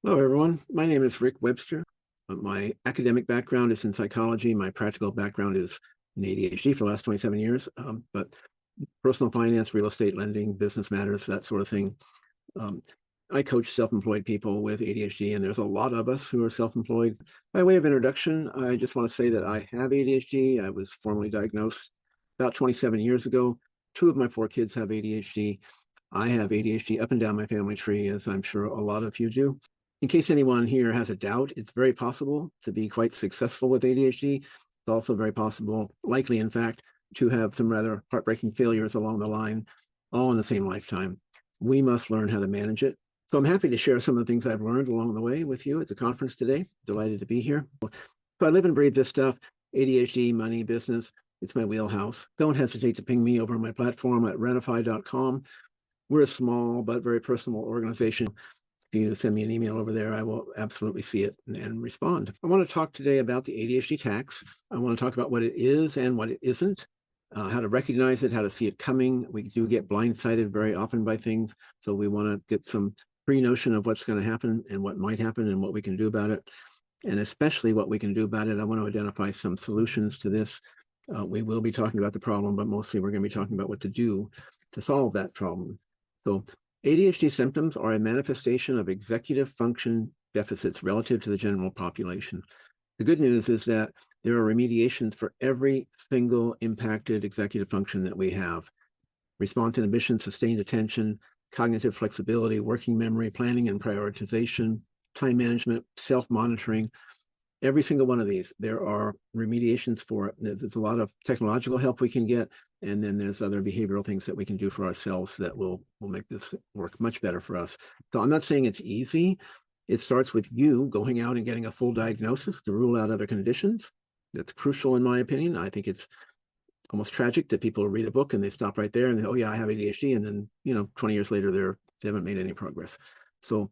Hello, everyone. My name is Rick Webster. My academic background is in psychology. My practical background is in ADHD for the last 27 years, but personal finance, real estate lending, business matters, that sort of thing. Um, I coach self-employed people with ADHD, and there's a lot of us who are self-employed. By way of introduction, I just want to say that I have ADHD. I was formally diagnosed about 27 years ago. Two of my four kids have ADHD. I have ADHD up and down my family tree, as I'm sure a lot of you do. In case anyone here has a doubt, it's very possible to be quite successful with ADHD. It's also very possible, likely in fact, to have some rather heartbreaking failures along the line, all in the same lifetime. We must learn how to manage it. So I'm happy to share some of the things I've learned along the way with you at the conference today. Delighted to be here. So I live and breathe this stuff, ADHD, money, business. It's my wheelhouse. Don't hesitate to ping me over on my platform at retify.com. We're a small but very personal organization. If you send me an email over there, I will absolutely see it and respond. I want to talk today about the ADHD tax. I want to talk about what it is and what it isn't, how to recognize it, how to see it coming. We do get blindsided very often by things, so we want to get some pre-notion of what's going to happen and what might happen and what we can do about it, and especially what we can do about it. I want to identify some solutions to this. We will be talking about the problem, but mostly we're going to be talking about what to do to solve that problem. So ADHD symptoms are a manifestation of executive function deficits relative to the general population. The good news is that there are remediations for every single impacted executive function that we have. Response inhibition, sustained attention, cognitive flexibility, working memory, planning and prioritization, time management, self-monitoring. Every single one of these, there are remediations for it. There's a lot of technological help we can get, and then there's other behavioral things that we can do for ourselves that will make this work much better for us. So I'm not saying it's easy. It starts with you going out and getting a full diagnosis to rule out other conditions. That's crucial in my opinion. I think it's almost tragic that people read a book and they stop right there and they, oh yeah, I have ADHD, and then 20 years later they haven't made any progress. So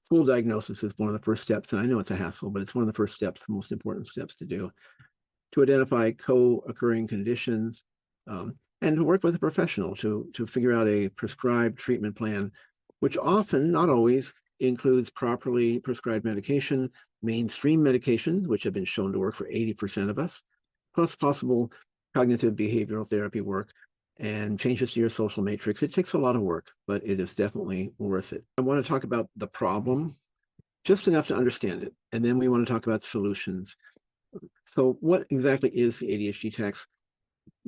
full diagnosis is one of the first steps, and I know it's a hassle, but it's one of the first steps, the most important steps to do, to identify co-occurring conditions, and to work with a professional to figure out a prescribed treatment plan, which often, not always, includes properly prescribed medication, mainstream medications, which have been shown to work for 80% of us, plus possible cognitive behavioral therapy work, and changes to your social matrix. It takes a lot of work, but it is definitely worth it. I want to talk about the problem, just enough to understand it, and then we want to talk about solutions. So what exactly is the ADHD tax?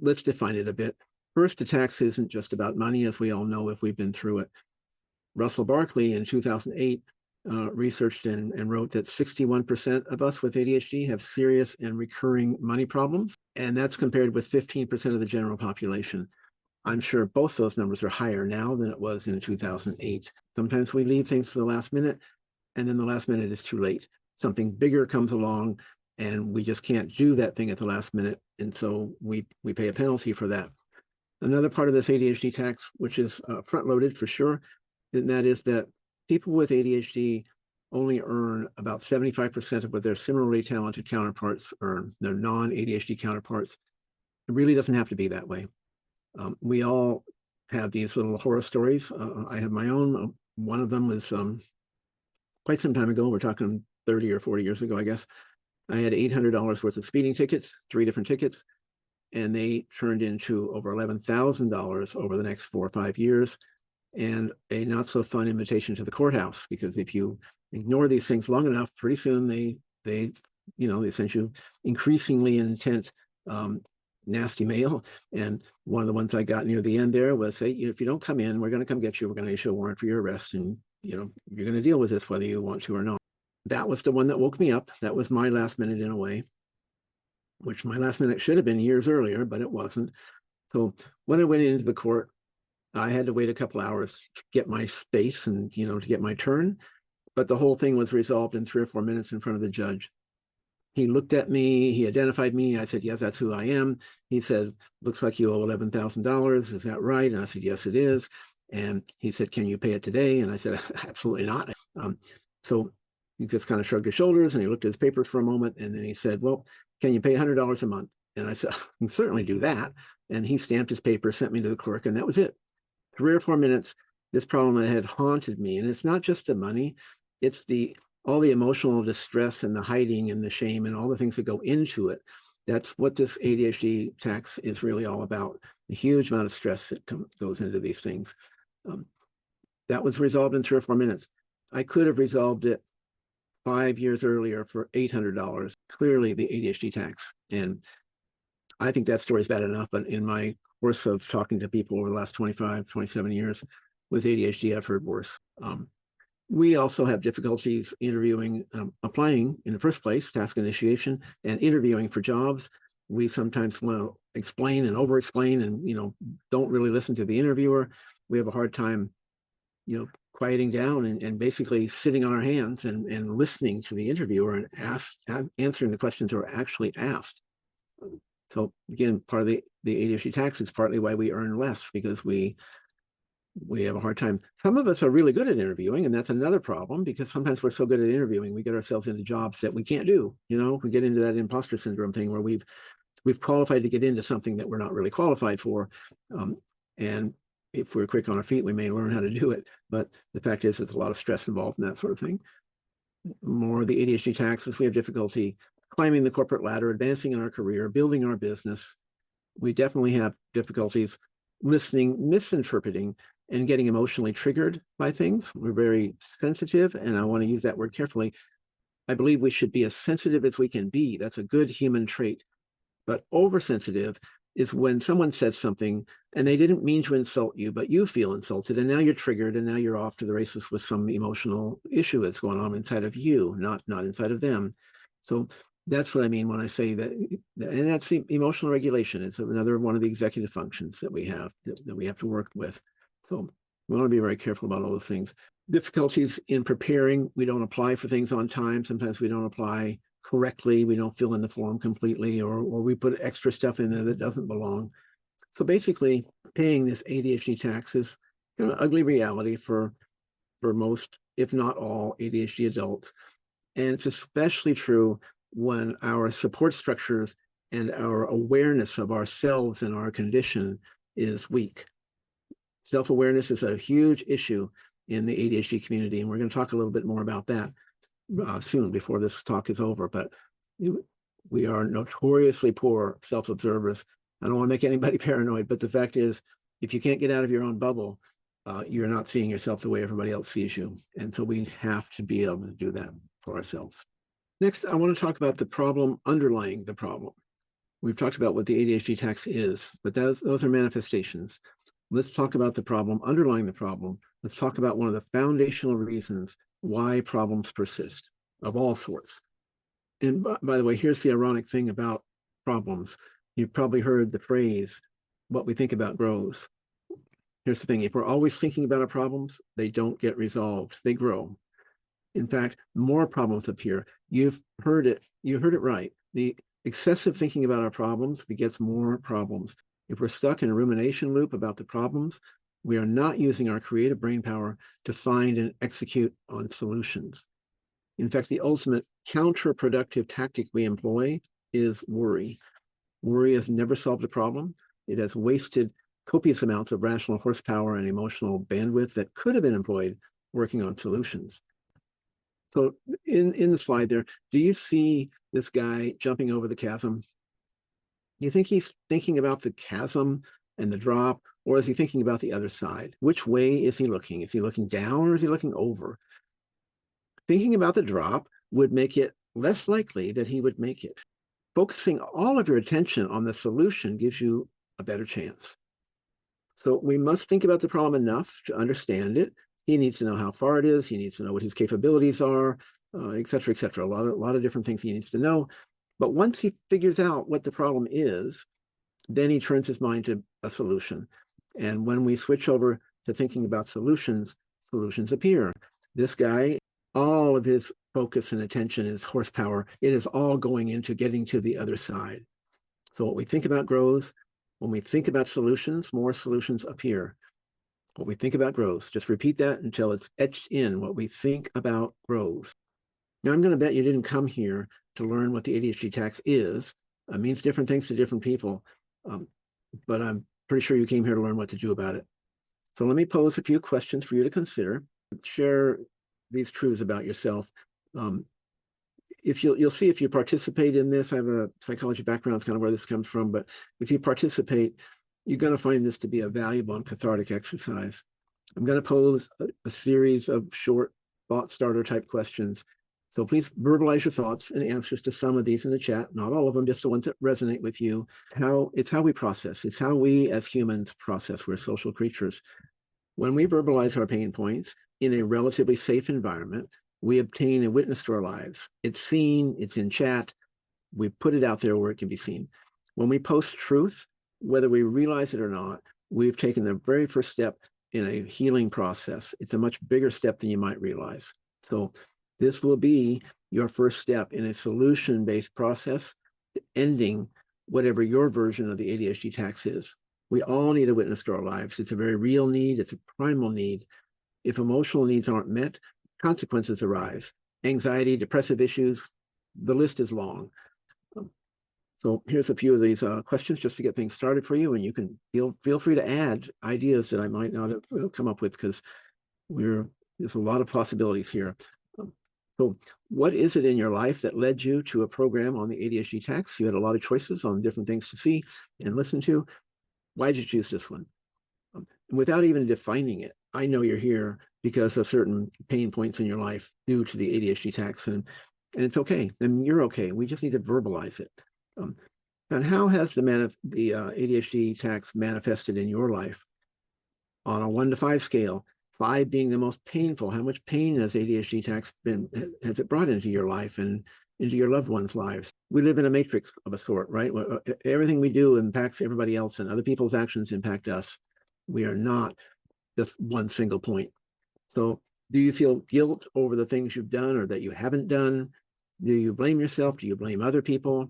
Let's define it a bit. First, the tax isn't just about money, as we all know if we've been through it. Russell Barkley in 2008 researched and wrote that 61% of us with ADHD have serious and recurring money problems, and that's compared with 15% of the general population. I'm sure both those numbers are higher now than it was in 2008. Sometimes we leave things to the last minute, and then the last minute is too late. Something bigger comes along, and we just can't do that thing at the last minute, and so we pay a penalty for that. Another part of this ADHD tax, which is front-loaded for sure, and that is that people with ADHD only earn about 75% of what their similarly talented counterparts earn, their non-ADHD counterparts. It really doesn't have to be that way. We all have these little horror stories. I have my own. One of them was quite some time ago. We're talking 30 or 40 years ago, I guess. I had $800 worth of speeding tickets, 3 different tickets, and they turned into over $11,000 over the next 4 or 5 years, and a not so fun invitation to the courthouse, because if you ignore these things long enough, pretty soon they send you increasingly intent nasty mail. And one of the ones I got near the end there was, hey, if you don't come in, we're going to come get you. We're going to issue a warrant for your arrest, and you're going to deal with this whether you want to or not. That was the one that woke me up. That was my last minute in a way, which my last minute should have been years earlier, but it wasn't. So when I went into the court, I had to wait a couple hours to get my space and, to get my turn. But the whole thing was resolved in 3 or 4 minutes in front of the judge. He looked at me, he identified me. I said, yes, that's who I am. He said, looks like you owe $11,000. Is that right? And I said, yes, it is. And he said, can you pay it today? And I said, absolutely not. So he just kind of shrugged his shoulders and he looked at his papers for a moment. And then he said, well, can you pay $100 a month? And I said, I can certainly do that. And he stamped his paper, sent me to the clerk, and that was it. 3 or 4 minutes, this problem that had haunted me. And it's not just the money, it's the all the emotional distress and the hiding and the shame and all the things that go into it. That's what this ADHD tax is really all about. A huge amount of stress that goes into these things. That was resolved in 3 or 4 minutes. I could have resolved it 5 years earlier for $800. Clearly the ADHD tax. And I think that story is bad enough, but in my course of talking to people over the last 25, 27 years with ADHD, I've heard worse. We also have difficulties interviewing, applying in the first place, task initiation, and interviewing for jobs. We sometimes want to explain and over-explain and, don't really listen to the interviewer. We have a hard time, quieting down and basically sitting on our hands and listening to the interviewer and answering the questions that are actually asked. So again, part of the ADHD tax is partly why we earn less, because we have a hard time. Some of us are really good at interviewing, and that's another problem, because sometimes we're so good at interviewing, we get ourselves into jobs that we can't do. We get into that imposter syndrome thing where we've qualified to get into something that we're not really qualified for. And if we're quick on our feet, we may learn how to do it. But the fact is, there's a lot of stress involved in that sort of thing. More the ADHD taxes, we have difficulty climbing the corporate ladder, advancing in our career, building our business. We definitely have difficulties listening, misinterpreting, and getting emotionally triggered by things. We're very sensitive, and I want to use that word carefully. I believe we should be as sensitive as we can be. That's a good human trait. But oversensitive is when someone says something and they didn't mean to insult you, but you feel insulted, and now you're triggered, and now you're off to the races with some emotional issue that's going on inside of you, not inside of them. So that's what I mean when I say that, and that's the emotional regulation. It's another one of the executive functions that we have to work with. So we want to be very careful about all those things. Difficulties in preparing. We don't apply for things on time. Sometimes we don't apply correctly. We don't fill in the form completely, or we put extra stuff in there that doesn't belong. So basically, paying this ADHD tax is an ugly reality for most, if not all, ADHD adults. And it's especially true when our support structures and our awareness of ourselves and our condition is weak. Self-awareness is a huge issue in the ADHD community, and we're going to talk a little bit more about that soon before this talk is over. But we are notoriously poor self-observers. I don't want to make anybody paranoid, but the fact is, if you can't get out of your own bubble, you're not seeing yourself the way everybody else sees you. And so we have to be able to do that for ourselves. Next, I want to talk about the problem underlying the problem. We've talked about what the ADHD tax is, but those are manifestations. Let's talk about the problem underlying the problem. Let's talk about one of the foundational reasons why problems persist of all sorts. And by the way, here's the ironic thing about problems. You've probably heard the phrase, what we think about grows. Here's the thing. If we're always thinking about our problems, they don't get resolved. They grow. In fact, more problems appear. You've heard it. You heard it right. The excessive thinking about our problems begets more problems. If we're stuck in a rumination loop about the problems, we are not using our creative brain power to find and execute on solutions. In fact, the ultimate counterproductive tactic we employ is worry. Worry has never solved a problem. It has wasted copious amounts of rational horsepower and emotional bandwidth that could have been employed working on solutions. So in the slide there, do you see this guy jumping over the chasm? Do you think he's thinking about the chasm and the drop, or is he thinking about the other side? Which way is he looking? Is he looking down, or is he looking over? Thinking about the drop would make it less likely that he would make it. Focusing all of your attention on the solution gives you a better chance. So we must think about the problem enough to understand it. He needs to know how far it is. He needs to know what his capabilities are, et cetera, et cetera. A lot of different things he needs to know. But once he figures out what the problem is, then he turns his mind to a solution. And when we switch over to thinking about solutions, solutions appear. This guy, all of his focus and attention, his horsepower, it is all going into getting to the other side. So what we think about grows. When we think about solutions, more solutions appear. What we think about grows. Just repeat that until it's etched in. What we think about grows. Now, I'm going to bet you didn't come here to learn what the ADHD tax is. It means different things to different people, but I'm pretty sure you came here to learn what to do about it. So let me pose a few questions for you to consider. Share these truths about yourself. If you'll see if you participate in this, I have a psychology background, it's kind of where this comes from, but if you participate, you're going to find this to be a valuable and cathartic exercise. I'm going to pose a series of short thought starter type questions. So please verbalize your thoughts and answers to some of these in the chat, not all of them, just the ones that resonate with you. It's how we process. It's how we as humans process. We're social creatures. When we verbalize our pain points in a relatively safe environment, we obtain a witness to our lives. It's seen, it's in chat, we put it out there where it can be seen. When we post truth, whether we realize it or not, we've taken the very first step in a healing process. It's a much bigger step than you might realize. So this will be your first step in a solution-based process, ending whatever your version of the ADHD tax is. We all need a witness to our lives. It's a very real need. It's a primal need. If emotional needs aren't met, consequences arise. Anxiety, depressive issues, the list is long. So here's a few of these questions just to get things started for you, and you can feel free to add ideas that I might not have come up with, because there's a lot of possibilities here. So what is it in your life that led you to a program on the ADHD tax? You had a lot of choices on different things to see and listen to. Why did you choose this one? Without even defining it, I know you're here because of certain pain points in your life due to the ADHD tax, and it's okay, and you're okay. We just need to verbalize it. And how has the ADHD tax manifested in your life? On a 1 to 5 scale, 5 being the most painful, how much pain has ADHD tax has it brought into your life and into your loved ones' lives? We live in a matrix of a sort, right? Everything we do impacts everybody else, and other people's actions impact us. We are not just one single point. So do you feel guilt over the things you've done or that you haven't done? Do you blame yourself? Do you blame other people?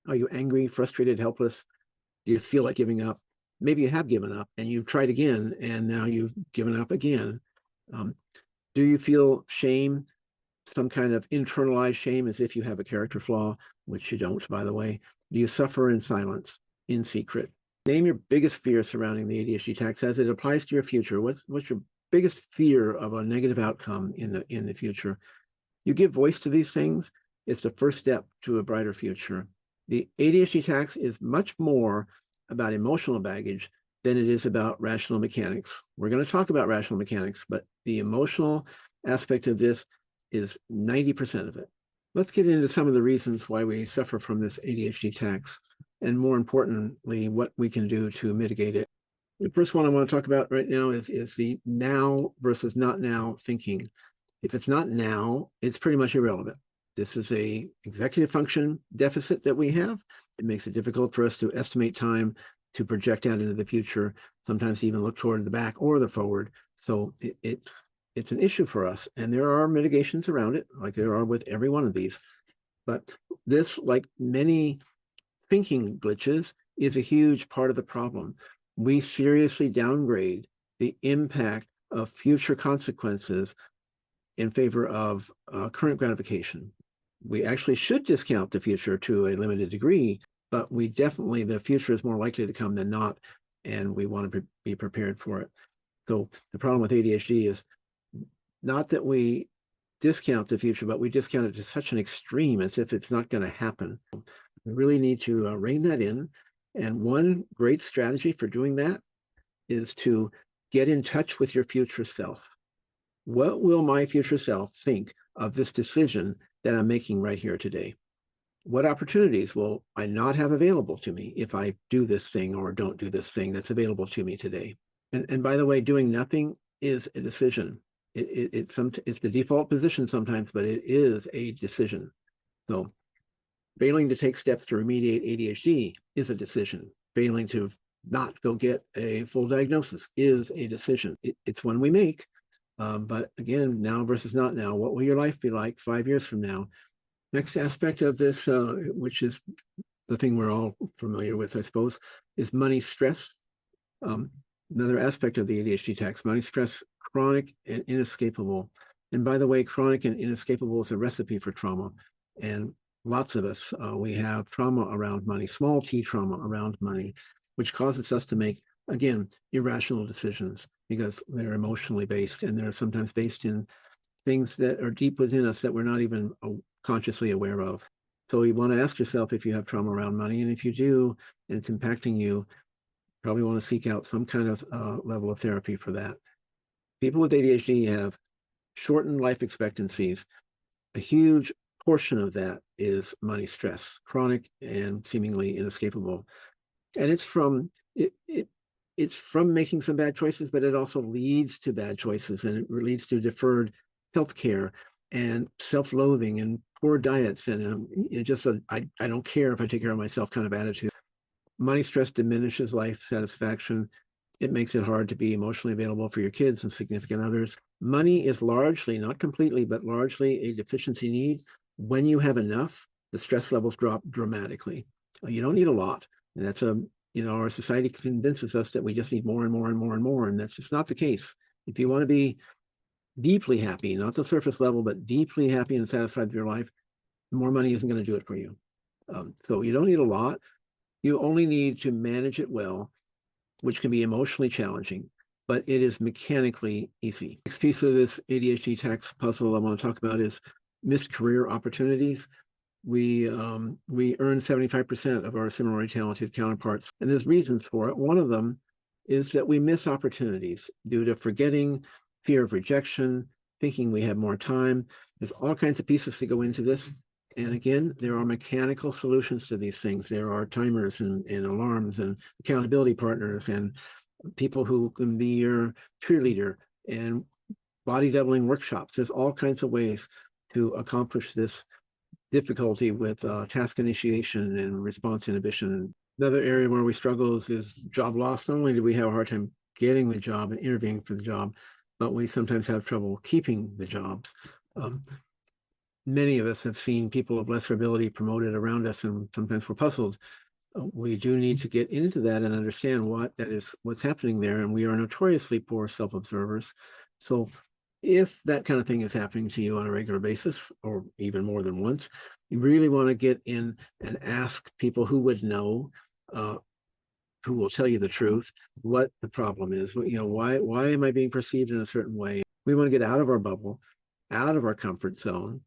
Are you angry, frustrated, helpless? Do you feel like giving up? Maybe you have given up and you've tried again and now you've given up again. Do you feel shame, some kind of internalized shame, as if you have a character flaw, which you don't, by the way? Do you suffer in silence, in secret? Name your biggest fear surrounding the ADHD tax as it applies to your future. What's your biggest fear of a negative outcome in the future? You give voice to these things, it's the first step to a brighter future. The ADHD tax is much more about emotional baggage than it is about rational mechanics. We're going to talk about rational mechanics, but the emotional aspect of this is 90% of it. Let's get into some of the reasons why we suffer from this ADHD tax, and more importantly, what we can do to mitigate it. The first one I want to talk about right now is the now versus not now thinking. If it's not now, it's pretty much irrelevant. This is a executive function deficit that we have. It makes it difficult for us to estimate time, to project out into the future, sometimes even look toward the back or the forward. So it's an issue for us, and there are mitigations around it, like there are with every one of these. But this, like many thinking glitches, is a huge part of the problem. We seriously downgrade the impact of future consequences in favor of current gratification. We actually should discount the future to a limited degree, but the future is more likely to come than not, and we want to be prepared for it. So the problem with ADHD is not that we discount the future, but we discount it to such an extreme as if it's not going to happen. We really need to rein that in. And one great strategy for doing that is to get in touch with your future self. What will my future self think of this decision that I'm making right here today? What opportunities will I not have available to me if I do this thing or don't do this thing that's available to me today? And by the way, doing nothing is a decision. It's the default position sometimes, but it is a decision. So failing to take steps to remediate ADHD is a decision. Failing to not go get a full diagnosis is a decision. It's one we make. But again, now versus not now. What will your life be like 5 years from now? Next aspect of this, which is the thing we're all familiar with, I suppose, is money stress. Another aspect of the ADHD tax, money stress, chronic and inescapable. And by the way, chronic and inescapable is a recipe for trauma. And lots of us, we have trauma around money, small t trauma around money, which causes us to make, again, irrational decisions because they're emotionally based, and they're sometimes based in things that are deep within us that we're not even consciously aware of. So you want to ask yourself if you have trauma around money, and if you do, and it's impacting you, probably want to seek out some kind of level of therapy for that. People with ADHD have shortened life expectancies. A huge portion of that is money stress, chronic and seemingly inescapable. And it's from it's from making some bad choices, but it also leads to bad choices, and it leads to deferred health care and self-loathing and poor diets, and just I don't care if I take care of myself kind of attitude. Money stress diminishes life satisfaction. It makes it hard to be emotionally available for your kids and significant others. Money is largely, not completely, but largely a deficiency need. When you have enough, the stress levels drop dramatically. You don't need a lot. And that's our society convinces us that we just need more and more and more and more. And that's just not the case. If you want to be deeply happy, not the surface level, but deeply happy and satisfied with your life, more money isn't going to do it for you. So you don't need a lot. You only need to manage it well, which can be emotionally challenging, but it is mechanically easy. Next piece of this ADHD tax puzzle I want to talk about is missed career opportunities. We earn 75% of our similarly talented counterparts, and there's reasons for it. One of them is that we miss opportunities due to forgetting, fear of rejection, thinking we have more time. There's all kinds of pieces to go into this. And again, there are mechanical solutions to these things. There are timers and alarms and accountability partners and people who can be your cheerleader and body doubling workshops. There's all kinds of ways to accomplish this difficulty with task initiation and response inhibition. Another area where we struggle is job loss. Not only do we have a hard time getting the job and interviewing for the job, but we sometimes have trouble keeping the jobs. Many of us have seen people of lesser ability promoted around us, and sometimes we're puzzled. We do need to get into that and understand what's happening there. And we are notoriously poor self-observers. So if that kind of thing is happening to you on a regular basis, or even more than once, you really want to get in and ask people who would know, who will tell you the truth, what the problem is. Why am I being perceived in a certain way? We want to get out of our bubble, out of our comfort zone.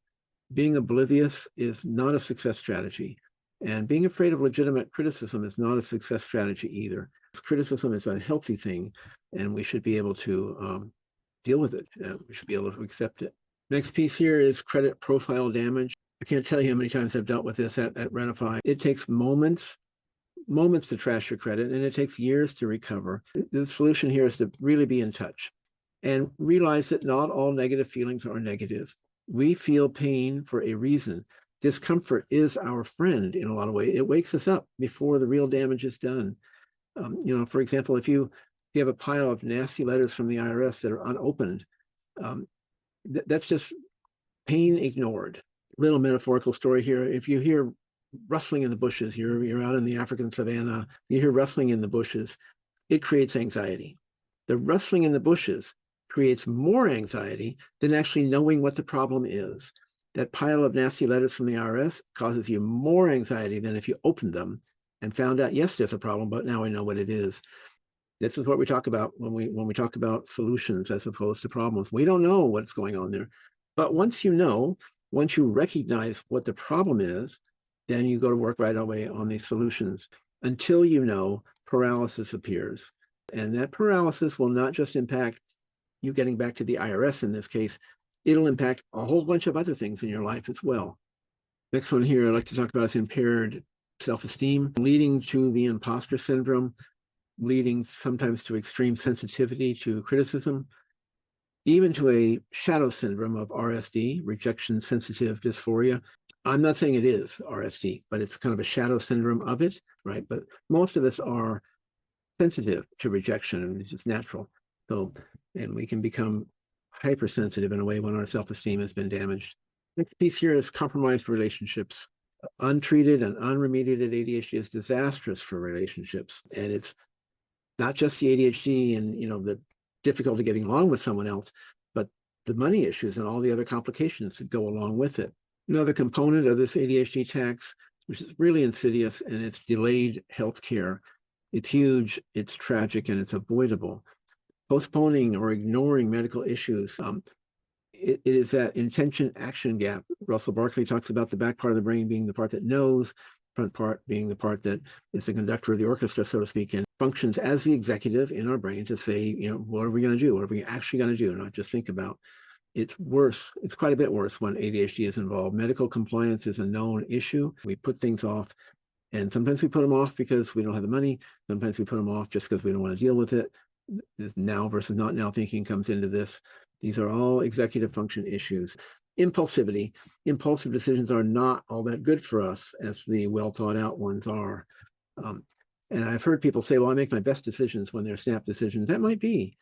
Being oblivious is not a success strategy. And being afraid of legitimate criticism is not a success strategy either. Criticism is a healthy thing, and we should be able to deal with it. We should be able to accept it. Next piece here is credit profile damage. I can't tell you how many times I've dealt with this at Renify. It takes moments to trash your credit, and it takes years to recover. The solution here is to really be in touch and realize that not all negative feelings are negative. We feel pain for a reason. Discomfort is our friend in a lot of ways. It wakes us up before the real damage is done. For example, if you have a pile of nasty letters from the IRS that are unopened, that's just pain ignored. Little metaphorical story here. If you hear rustling in the bushes, you're out in the African savannah, you hear rustling in the bushes, it creates anxiety. The rustling in the bushes creates more anxiety than actually knowing what the problem is. That pile of nasty letters from the IRS causes you more anxiety than if you opened them and found out, yes, there's a problem, but now I know what it is. This is what we talk about when we talk about solutions as opposed to problems. We don't know what's going on there. But once you recognize what the problem is, then you go to work right away on these solutions. Until you know, paralysis appears. And that paralysis will not just impact you getting back to the IRS in this case, it'll impact a whole bunch of other things in your life as well. Next one here I'd like to talk about is impaired self-esteem, leading to the imposter syndrome, leading sometimes to extreme sensitivity to criticism, even to a shadow syndrome of RSD, rejection sensitive dysphoria. I'm not saying it is RSD, but it's kind of a shadow syndrome of it, right? But most of us are sensitive to rejection, and it's just natural. So, and we can become hypersensitive in a way when our self-esteem has been damaged. Next piece here is compromised relationships. Untreated and unremediated ADHD is disastrous for relationships. And it's not just the ADHD and the difficulty getting along with someone else, but the money issues and all the other complications that go along with it. Another component of this ADHD tax, which is really insidious, and it's delayed health care. It's huge, it's tragic, and it's avoidable. Postponing or ignoring medical issues it is that intention action gap. Russell Barkley talks about the back part of the brain being the part that knows, front part being the part that is the conductor of the orchestra, so to speak, and functions as the executive in our brain to say, what are we going to do? What are we actually going to do? Not just think about. It's worse. It's quite a bit worse when ADHD is involved. Medical compliance is a known issue. We put things off, and sometimes we put them off because we don't have the money. Sometimes we put them off just because we don't want to deal with it. This now versus not now thinking comes into this. These are all executive function issues. Impulsivity. Impulsive decisions are not all that good for us as the well thought out ones are. And I've heard people say, well, I make my best decisions when they're snap decisions. That might be,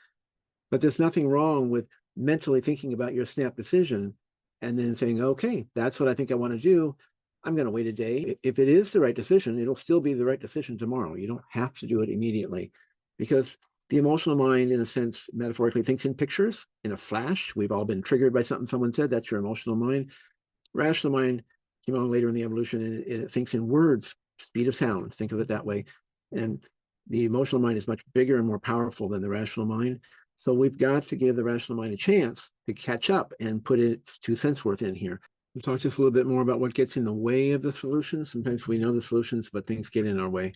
but there's nothing wrong with mentally thinking about your snap decision and then saying, okay, that's what I think I want to do. I'm going to wait a day. If it is the right decision, it'll still be the right decision tomorrow. You don't have to do it immediately, because the emotional mind, in a sense, metaphorically thinks in pictures, in a flash. We've all been triggered by something someone said. That's your emotional mind. Rational mind came along later in the evolution, and it thinks in words, speed of sound. Think of it that way. And the emotional mind is much bigger and more powerful than the rational mind. So we've got to give the rational mind a chance to catch up and put its 2 cents worth in here. We'll talk just a little bit more about what gets in the way of the solutions. Sometimes we know the solutions, but things get in our way.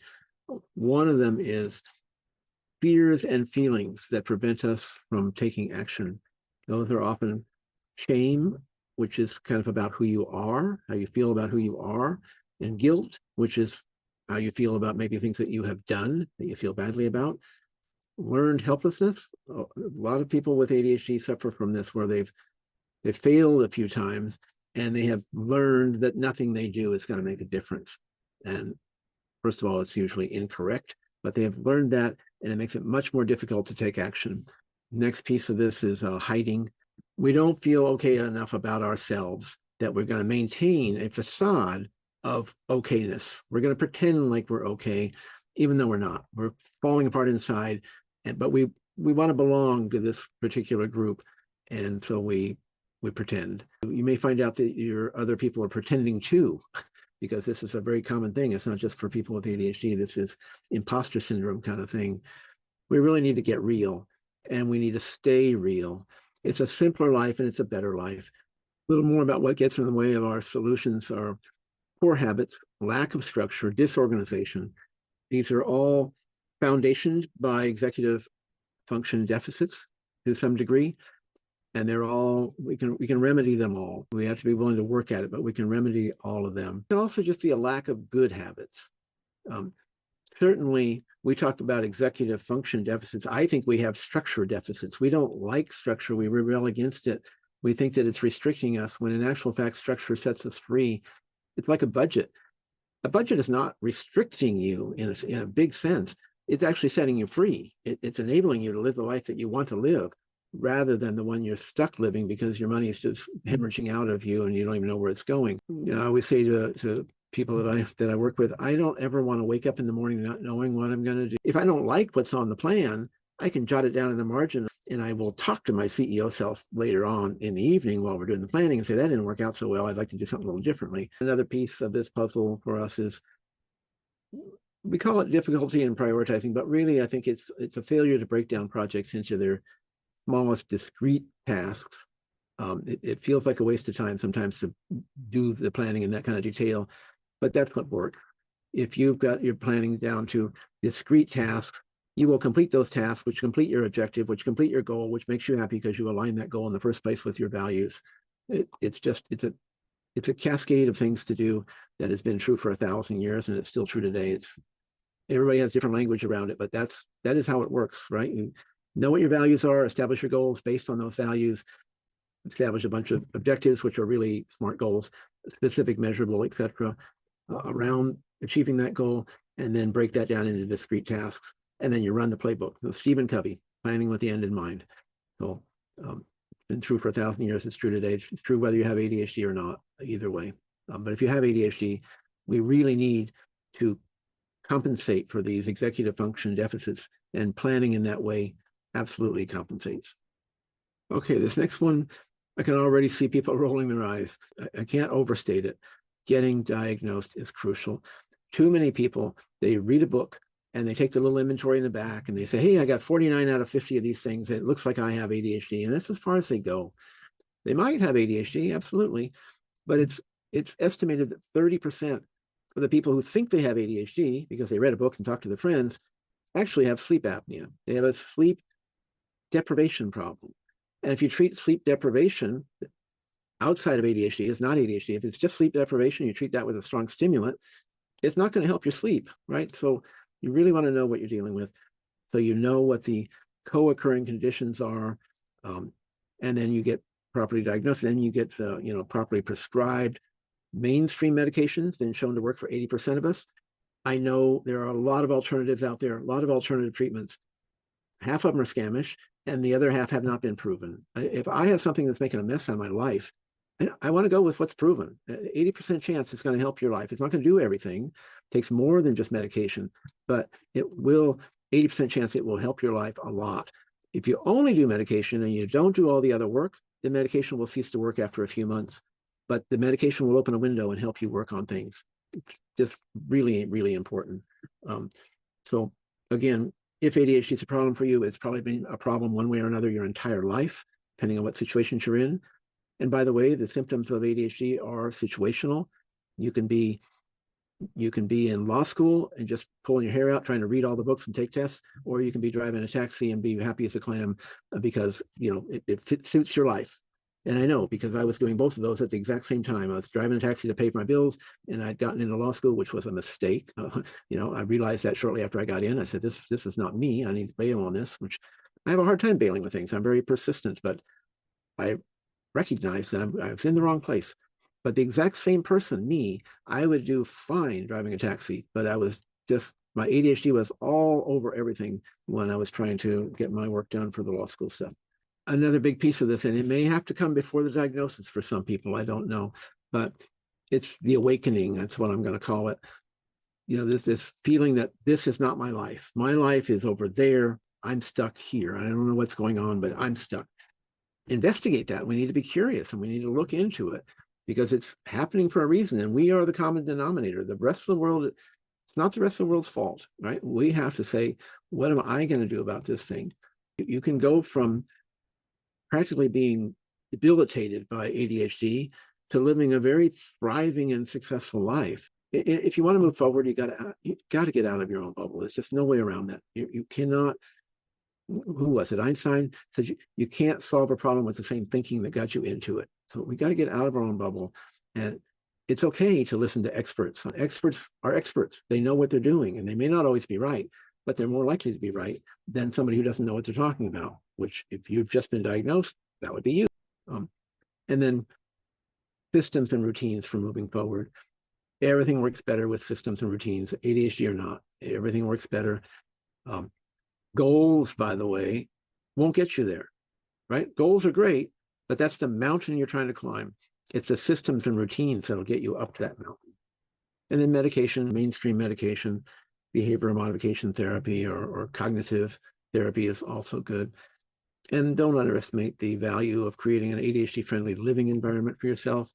One of them is fears and feelings that prevent us from taking action. Those are often shame, which is kind of about who you are, how you feel about who you are, and guilt, which is how you feel about maybe things that you have done that you feel badly about. Learned helplessness. A lot of people with ADHD suffer from this, where they've failed a few times and they have learned that nothing they do is going to make a difference. And first of all, it's usually incorrect, but they have learned that, and it makes it much more difficult to take action. Next piece of this is hiding. We don't feel okay enough about ourselves that we're going to maintain a facade of okayness. We're going to pretend like we're okay, even though we're not. We're falling apart inside, but we want to belong to this particular group, and so we pretend. You may find out that your other people are pretending too, because this is a very common thing. It's not just for people with ADHD. This is imposter syndrome kind of thing. We really need to get real, and we need to stay real. It's a simpler life, and it's a better life. A little more about what gets in the way of our solutions are poor habits, lack of structure, disorganization. These are all foundationed by executive function deficits to some degree, and they're all, we can remedy them all. We have to be willing to work at it, but we can remedy all of them. It can also just be a lack of good habits. Certainly, we talk about executive function deficits. I think we have structure deficits. We don't like structure. We rebel against it. We think that it's restricting us, when in actual fact, structure sets us free. It's like a budget. A budget is not restricting you in a big sense. It's actually setting you free. It's enabling you to live the life that you want to live, rather than the one you're stuck living because your money is just hemorrhaging out of you and you don't even know where it's going. I always say to people that I work with, I don't ever want to wake up in the morning not knowing what I'm going to do. If I don't like what's on the plan, I can jot it down in the margin, and I will talk to my CEO self later on in the evening while we're doing the planning and say, that didn't work out so well. I'd like to do something a little differently. Another piece of this puzzle for us is, we call it difficulty in prioritizing, but really I think it's a failure to break down projects into their smallest discrete tasks. It feels like a waste of time sometimes to do the planning in that kind of detail, but that's what works. If you've got your planning down to discrete tasks, you will complete those tasks, which complete your objective, which complete your goal, which makes you happy because you align that goal in the first place with your values. It's a cascade of things to do that has been true for 1,000 years, and it's still true today. Everybody has different language around it, but that is how it works, right? You know what your values are, establish your goals based on those values, establish a bunch of objectives, which are really SMART goals, specific, measurable, etc., around achieving that goal, and then break that down into discrete tasks. And then you run the playbook. So Stephen Covey, planning with the end in mind. So it's been true for 1,000 years. It's true today. It's true whether you have ADHD or not, either way. But if you have ADHD, we really need to compensate for these executive function deficits, and planning in that way absolutely compensates. Okay, this next one, I can already see people rolling their eyes. I can't overstate it. Getting diagnosed is crucial. Too many people, they read a book and they take the little inventory in the back and they say, hey, I got 49 out of 50 of these things. It looks like I have ADHD. And that's as far as they go. They might have ADHD, absolutely, but it's estimated that 30% of the people who think they have ADHD because they read a book and talked to their friends actually have sleep apnea. They have a sleep deprivation problem. And if you treat sleep deprivation outside of ADHD, it's not ADHD. If it's just sleep deprivation, you treat that with a strong stimulant, it's not going to help your sleep, right? So you really want to know what you're dealing with. So you know what the co-occurring conditions are, and then you get properly diagnosed. Then you get properly prescribed mainstream medications, been shown to work for 80% of us. I know there are a lot of alternatives out there, a lot of alternative treatments. Half of them are scamish, and the other half have not been proven. If I have something that's making a mess of my life, I want to go with what's proven. 80% chance it's going to help your life. It's not going to do everything. It takes more than just medication, but it will, 80% chance it will help your life a lot. If you only do medication and you don't do all the other work, the medication will cease to work after a few months. But the medication will open a window and help you work on things. It's just really, really important. So again, if ADHD is a problem for you, it's probably been a problem one way or another your entire life, depending on what situations you're in. And by the way, the symptoms of ADHD are situational. You can be in law school and just pulling your hair out, trying to read all the books and take tests, or you can be driving a taxi and be happy as a clam because it suits your life. And I know because I was doing both of those at the exact same time. I was driving a taxi to pay for my bills, and I'd gotten into law school, which was a mistake. I realized that shortly after I got in. I said, this is not me. I need to bail on this, which I have a hard time bailing with things. I'm very persistent, but I recognize that I was in the wrong place. But the exact same person, me, I would do fine driving a taxi, but I was just, my ADHD was all over everything when I was trying to get my work done for the law school stuff. Another big piece of this, and it may have to come before the diagnosis for some people, I don't know, but it's the awakening. That's what I'm going to call it. This feeling that this is not my life. My life is over there. I'm stuck here. I don't know what's going on, but I'm stuck. Investigate that. We need to be curious and we need to look into it because it's happening for a reason. And we are the common denominator. The rest of the world, it's not the rest of the world's fault, right? We have to say, what am I going to do about this thing? You can go from practically being debilitated by ADHD to living a very thriving and successful life. If you want to move forward, you got to get out of your own bubble. There's just no way around that. You cannot. Who was it? Einstein said you can't solve a problem with the same thinking that got you into it. So we got to get out of our own bubble. And it's okay to listen to experts. Experts are experts. They know what they're doing, and they may not always be right, but they're more likely to be right than somebody who doesn't know what they're talking about, which if you've just been diagnosed, that would be you. And then systems and routines for moving forward. Everything works better with systems and routines, ADHD or not. Everything works better. Goals, by the way, won't get you there, right? Goals are great, but that's the mountain you're trying to climb. It's the systems and routines that'll get you up to that mountain. And then medication, mainstream medication, behavioral modification therapy or cognitive therapy is also good. And don't underestimate the value of creating an ADHD-friendly living environment for yourself.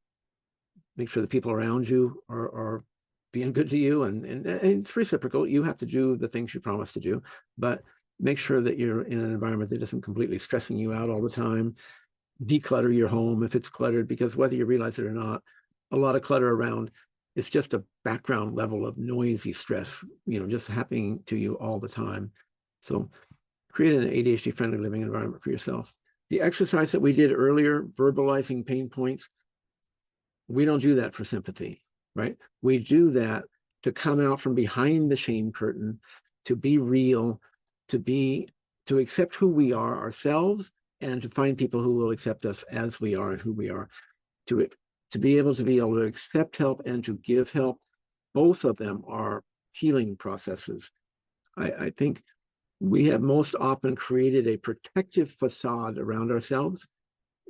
Make sure the people around you are being good to you, and it's reciprocal. You have to do the things you promise to do, but make sure that you're in an environment that isn't completely stressing you out all the time. Declutter your home if it's cluttered, because whether you realize it or not, a lot of clutter around, it's just a background level of noisy stress, just happening to you all the time. So create an ADHD-friendly living environment for yourself. The exercise that we did earlier, verbalizing pain points, we don't do that for sympathy, right? We do that to come out from behind the shame curtain, to be real, to accept who we are ourselves, and to find people who will accept us as we are and who we are. To be able to accept help and to give help, both of them are healing processes. I think we have most often created a protective facade around ourselves.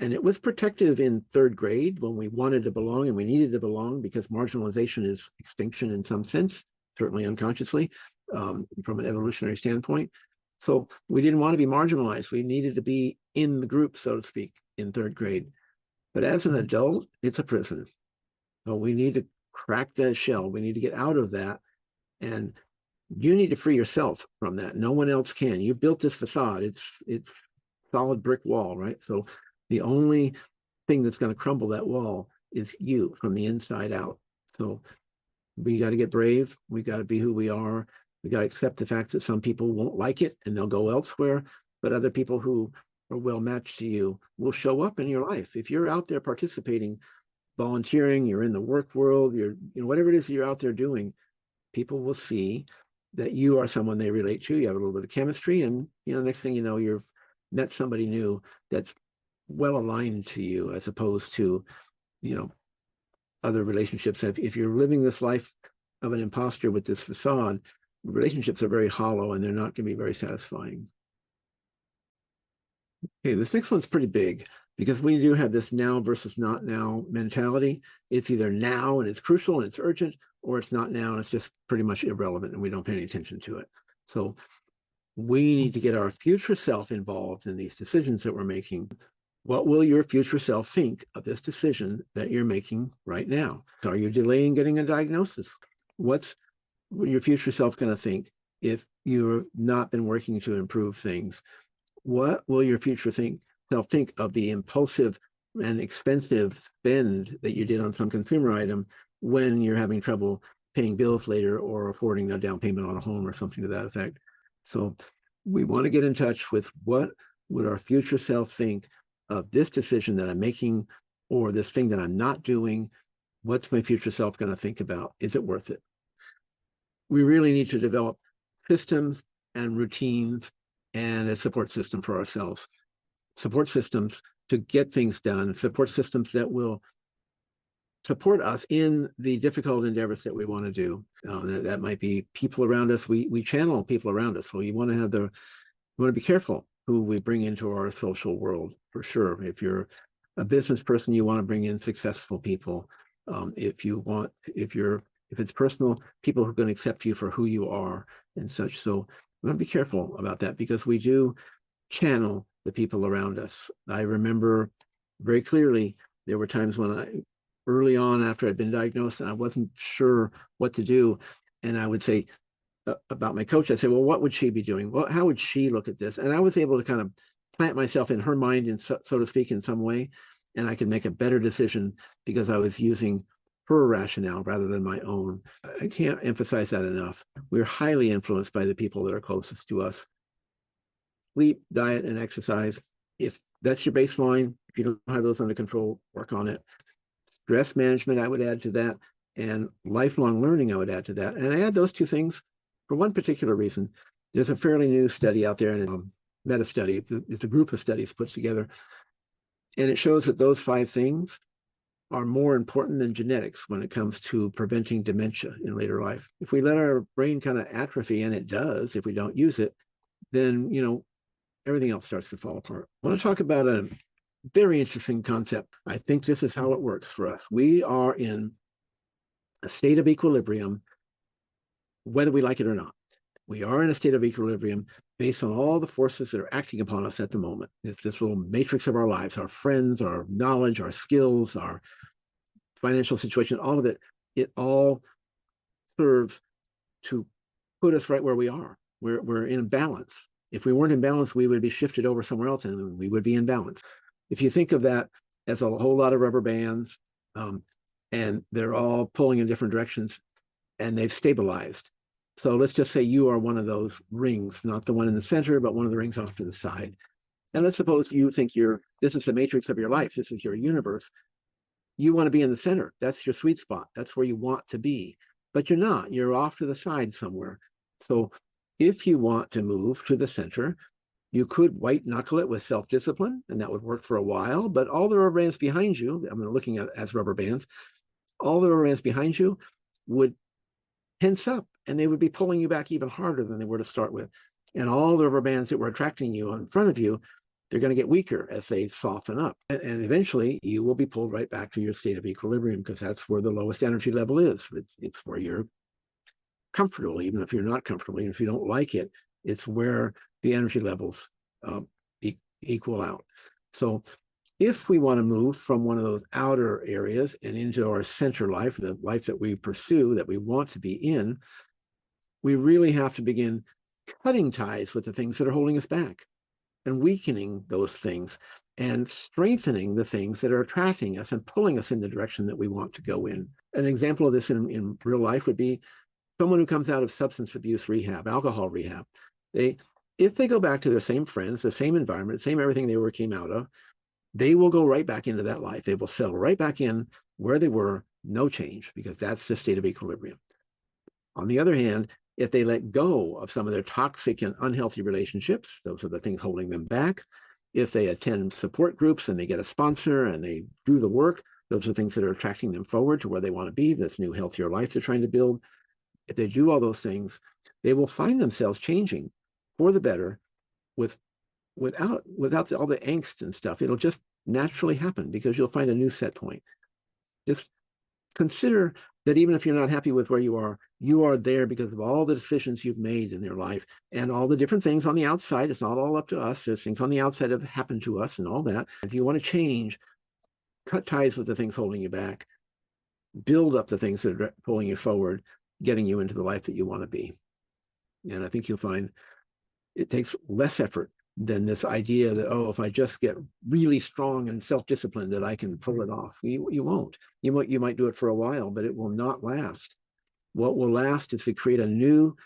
And it was protective in third grade when we wanted to belong and we needed to belong, because marginalization is extinction in some sense, certainly unconsciously, from an evolutionary standpoint. So we didn't want to be marginalized. We needed to be in the group, so to speak, in third grade. But as an adult, it's a prison. So we need to crack that shell. We need to get out of that. And you need to free yourself from that. No one else can. You built this facade. It's solid brick wall, right? So the only thing that's going to crumble that wall is you from the inside out. So we got to get brave. We got to be who we are. We got to accept the fact that some people won't like it and they'll go elsewhere, but other people who are well matched to you will show up in your life. If you're out there participating, volunteering, you're in the work world, whatever it is you're out there doing, people will see that you are someone they relate to. You have a little bit of chemistry, and next thing you know, you've met somebody new that's well aligned to you, as opposed to other relationships. If you're living this life of an imposter with this facade, relationships are very hollow and they're not going to be very satisfying. Okay, this next one's pretty big because we do have this now versus not now mentality. It's either now and it's crucial and it's urgent, or it's not now and it's just pretty much irrelevant and we don't pay any attention to it. So we need to get our future self involved in these decisions that we're making. What will your future self think of this decision that you're making right now? Are you delaying getting a diagnosis? What's your future self going to think if you've not been working to improve things? What will your future self think of the impulsive and expensive spend that you did on some consumer item when you're having trouble paying bills later or affording a down payment on a home or something to that effect? So we want to get in touch with what would our future self think of this decision that I'm making, or this thing that I'm not doing. What's my future self going to think about? Is it worth it? We really need to develop systems and routines and a support system for ourselves. Support systems to get things done, support systems that will support us in the difficult endeavors that we want to do. That might be people around us. We channel people around us. So we want to be careful who we bring into our social world, for sure. If you're a business person, you want to bring in successful people. If it's personal, people who are going to accept you for who you are and such. So we want to be careful about that because we do channel the people around us. I remember very clearly there were times when early on after I'd been diagnosed and I wasn't sure what to do. And I would say about my coach, I'd say, well, what would she be doing? Well, how would she look at this? And I was able to kind of plant myself in her mind, in so to speak, in some way. And I could make a better decision because I was using her rationale rather than my own. I can't emphasize that enough. We're highly influenced by the people that are closest to us. Sleep, diet, and exercise. If that's your baseline, if you don't have those under control, work on it. Stress management, I would add to that, and lifelong learning, I would add to that. And I add those two things for one particular reason. There's a fairly new study out there, and a meta study. It's a group of studies put together, and it shows that those 5 things are more important than genetics when it comes to preventing dementia in later life. If we let our brain kind of atrophy, and it does if we don't use it, then everything else starts to fall apart. I want to talk about a very interesting concept. I think this is how it works for us. We are in a state of equilibrium, whether we like it or not. We are in a state of equilibrium based on all the forces that are acting upon us at the moment. It's this little matrix of our lives, our friends, our knowledge, our skills, our financial situation, all of it. It all serves to put us right where we are. We're in balance. If we weren't in balance, we would be shifted over somewhere else and we would be in balance. If you think of that as a whole lot of rubber bands, and they're all pulling in different directions and they've stabilized. So let's just say you are one of those rings, not the one in the center, but one of the rings off to the side. And let's suppose you think this is the matrix of your life. This is your universe. You want to be in the center. That's your sweet spot. That's where you want to be, but you're not. You're off to the side somewhere. So if you want to move to the center, you could white knuckle it with self-discipline, and that would work for a while. But all the rubber bands behind you, I'm looking at it as rubber bands, all the rubber bands behind you would tense up, and they would be pulling you back even harder than they were to start with. And all the rubber bands that were attracting you in front of you, they're going to get weaker as they soften up. And eventually, you will be pulled right back to your state of equilibrium because that's where the lowest energy level is. It's where you're comfortable, even if you're not comfortable, even if you don't like it. It's where the energy levels equal out. So if we want to move from one of those outer areas and into our center life, the life that we pursue, that we want to be in, we really have to begin cutting ties with the things that are holding us back and weakening those things and strengthening the things that are attracting us and pulling us in the direction that we want to go in. An example of this in real life would be someone who comes out of substance abuse rehab, alcohol rehab. If they go back to their same friends, the same environment, the same everything they came out of, they will go right back into that life. They will settle right back in where they were, no change, because that's the state of equilibrium. On the other hand, if they let go of some of their toxic and unhealthy relationships, those are the things holding them back. If they attend support groups and they get a sponsor and they do the work, those are things that are attracting them forward to where they want to be, this new, healthier life they're trying to build. If they do all those things, they will find themselves changing for the better without all the angst and stuff. It'll just naturally happen because you'll find a new set point. Just consider that even if you're not happy with where you are there because of all the decisions you've made in your life and all the different things on the outside. It's not all up to us. There's things on the outside that have happened to us and all that. If you want to change, cut ties with the things holding you back, build up the things that are pulling you forward, getting you into the life that you want to be. And I think you'll find it takes less effort than this idea that, oh, if I just get really strong and self-disciplined that I can pull it off. You won't. You might do it for a while, but it will not last. What will last is to create a new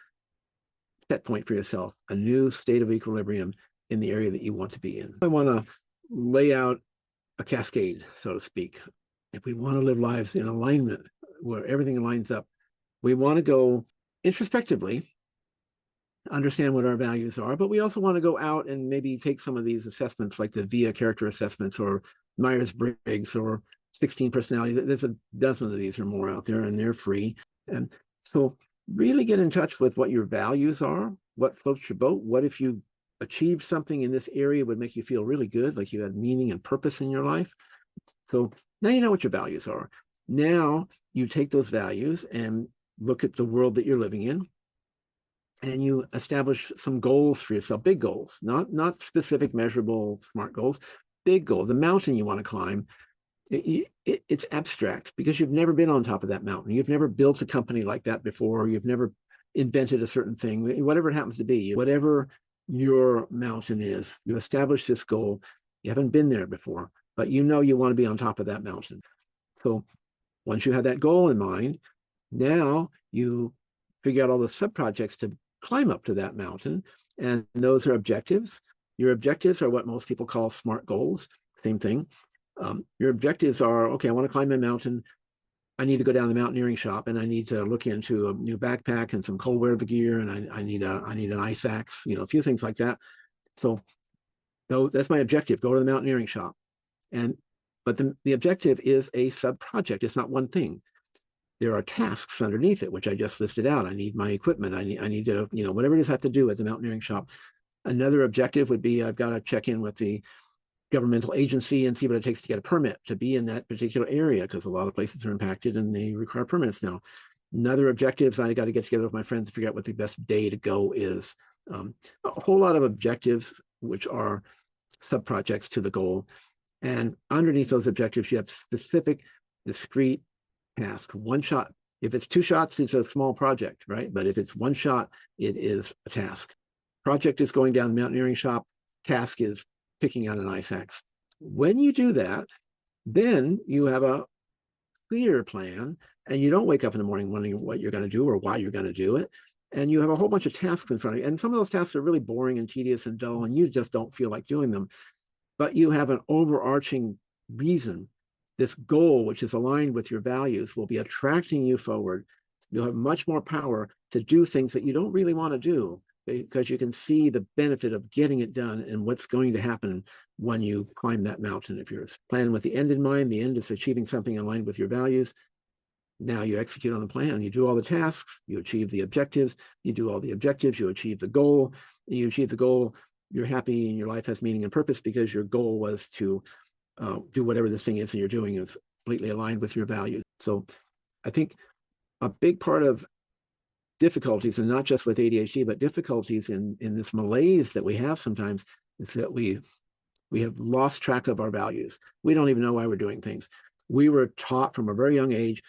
set point for yourself, a new state of equilibrium in the area that you want to be in. I want to lay out a cascade, so to speak. If we want to live lives in alignment, where everything lines up, we want to go introspectively, understand what our values are, but we also want to go out and maybe take some of these assessments like the VIA character assessments or Myers-Briggs or 16 personality. There's a dozen of these or more out there, and they're free. And so really get in touch with what your values are, what floats your boat. What if you achieved something in this area would make you feel really good, like you had meaning and purpose in your life. So now you know what your values are. Now you take those values and look at the world that you're living in, and you establish some goals for yourself, big goals, not specific, measurable, SMART goals, big goals. The mountain you want to climb, it's abstract because you've never been on top of that mountain. You've never built a company like that before. You've never invented a certain thing, whatever it happens to be, whatever your mountain is, you establish this goal. You haven't been there before, but you know you want to be on top of that mountain. So once you have that goal in mind, now you figure out all the sub-projects to climb up to that mountain. And those are objectives. Your objectives are what most people call SMART goals. Same thing. Your objectives are, okay, I want to climb a mountain. I need to go down the mountaineering shop and I need to look into a new backpack and some cold weather gear. And I need an ice axe, a few things like that. So that's my objective, go to the mountaineering shop. But the objective is a sub-project. It's not one thing. There are tasks underneath it, which I just listed out. I need my equipment. I need to, whatever it is I have to do at the mountaineering shop. Another objective would be I've got to check in with the governmental agency and see what it takes to get a permit to be in that particular area, because a lot of places are impacted and they require permits now. Another objective is I got to get together with my friends to figure out what the best day to go is. A whole lot of objectives, which are sub-projects to the goal. And underneath those objectives, you have specific, discrete tasks. One shot. If it's 2 shots, it's a small project, right? But if it's 1 shot, it is a task. Project is going down the mountaineering shop. Task is picking out an ice axe. When you do that, then you have a clear plan, and you don't wake up in the morning wondering what you're going to do or why you're going to do it. And you have a whole bunch of tasks in front of you. And some of those tasks are really boring and tedious and dull, and you just don't feel like doing them. But you have an overarching reason. This goal, which is aligned with your values, will be attracting you forward. You'll have much more power to do things that you don't really want to do, because you can see the benefit of getting it done and what's going to happen when you climb that mountain of yours. Plan with the end in mind. The end is achieving something aligned with your values. Now you execute on the plan. You do all the tasks. You achieve the objectives. You do all the objectives. You achieve the goal. You achieve the goal. You're happy and your life has meaning and purpose because your goal was to do whatever this thing is that you're doing is completely aligned with your values. So I think a big part of difficulties, and not just with ADHD, but difficulties in this malaise that we have sometimes, is that we have lost track of our values. We don't even know why we're doing things. We were taught from a very young age,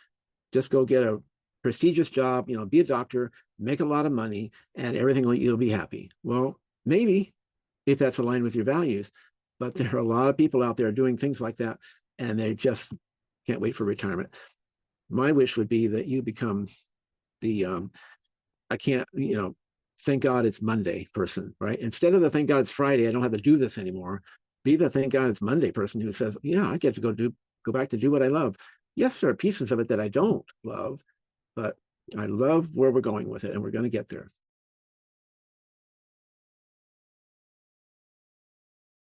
just go get a prestigious job, be a doctor, make a lot of money, and everything, you'll be happy. Well, maybe if that's aligned with your values, but there are a lot of people out there doing things like that, and they just can't wait for retirement. My wish would be that you become the I can't, thank God it's Monday person, right? Instead of the thank God it's Friday, I don't have to do this anymore. Be the thank God it's Monday person who says, yeah, I get to go back to do what I love. Yes, there are pieces of it that I don't love, but I love where we're going with it, and we're going to get there.